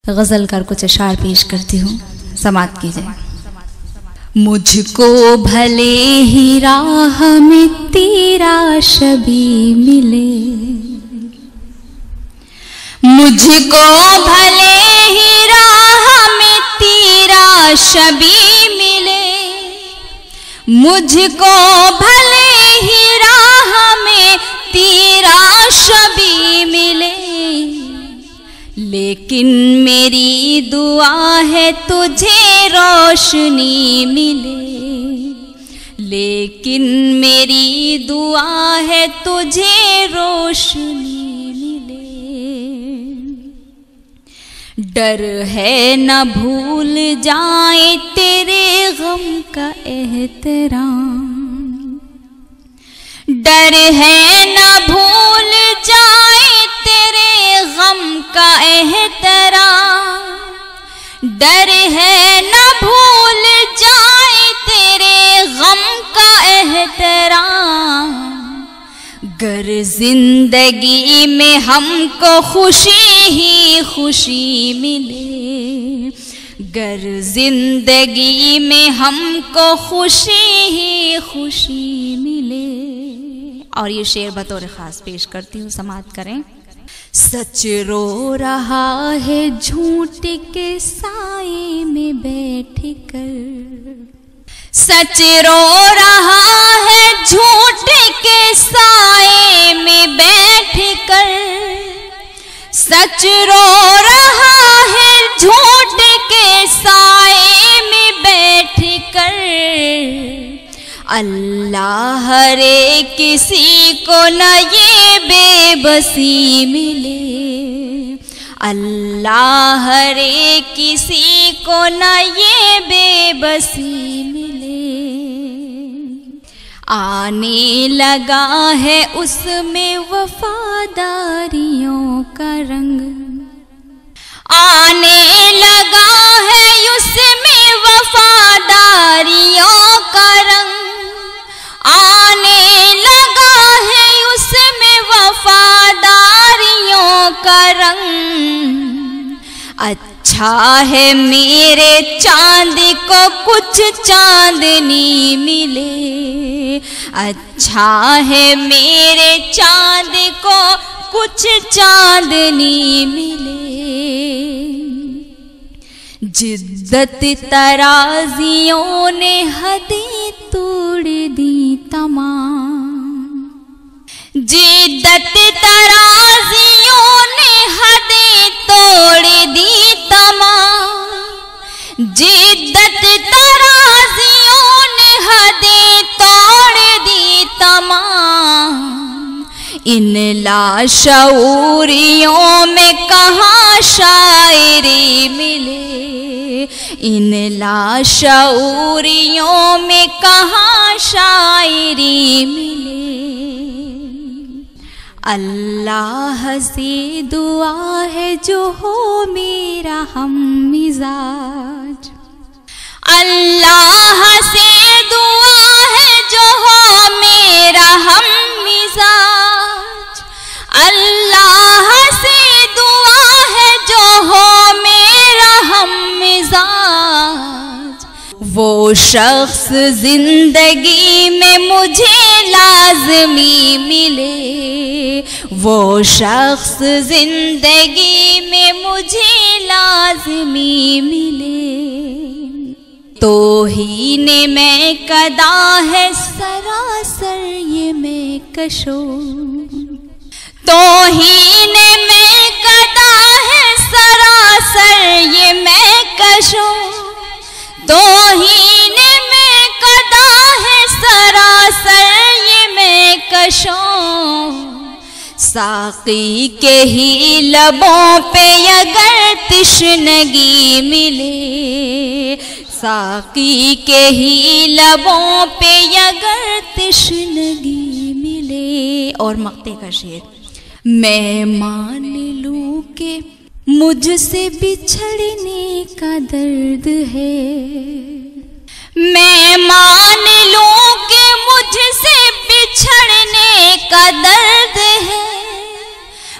गजल कर कुछ अशार पेश करती हूँ, समात कीजिए। मुझको भले ही राह में तेरा शबी मिले, मुझको भले ही राह में तेरा शबी मिले, मुझको भले ही राह में तेरा शबी मिले, लेकिन मेरी दुआ है तुझे रोशनी मिले, लेकिन मेरी दुआ है तुझे रोशनी मिले। डर है न भूल जाए तेरे गम का एहतराम, डर है न भूल जाए तेरे गम का एहतराम, डर है न भूल जाए तेरे गम का एहतराम। गर जिंदगी में हमको खुशी ही खुशी मिले, गर जिंदगी में हमको खुशी ही खुशी मिले। और ये शेर बतौर खास पेश करती हूँ, समात करें। सच रो रहा है झूठ के साए में बैठ कर, सच रो रहा है झूठ के साए में बैठ कर, सच रो रहा है झूठ के साए में बैठ कर। अल्लाह रे किसी को न ये बेबसी मिले, अल्लाह रे किसी को न ये बेबसी मिले। आने लगा है उसमें वफादारियों का रंग, आने लगा है उसमें वफादारियों का रंग, आने लगा है उसमें वफादारियों का रंग। अच्छा है मेरे चांद को कुछ चांदनी मिले, अच्छा है मेरे चांद को कुछ चांदनी मिले। जिद्दत तराजियों ने हदें तोड़ दी तमाम, जिद्दत तराजियों ने हदें तोड़ दी तमाम, जिद्दत तराजियों ने हदें तोड़ दी तमाम। इन लाशऊरियों में कहाँ शायरी मिले, इन लाशऊरियों में कहाँ शायरी मिले। अल्लाह से दुआ है जो हो मेरा हम मिजाज, अल्लाह से दुआ है जो हो मेरा हम मिजाज, अल्लाह से दुआ है जो हो मेरा हम मिजाज। वो शख्स जिंदगी में मुझे लाज़मी मिले, वो शख्स जिंदगी में मुझे लाज़मी मिले। तौहीन में कदा है सरासर ये मैं कशो, तौहीन में कदा है सरासर ये मैं कशो, तौहीन में कदा है सरासर ये मैं कशो। साक़ी के ही लबों पे अगर तिश्नगी मिले, साक़ी के ही लबों पे अगर तिश्नगी मिले। और मक्ते का शेर। मैं मान लूं कि मुझसे बिछड़ने का दर्द है, मैं मान लूं कि मुझसे बिछड़ने का दर्द है,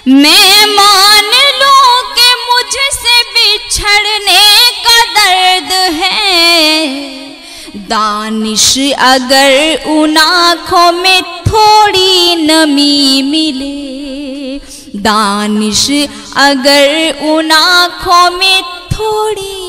मैं मान लूं कि मुझसे बिछड़ने का दर्द है, दानिश अगर उन आँखों में थोड़ी नमी मिले, दानिश अगर उन आँखों में थोड़ी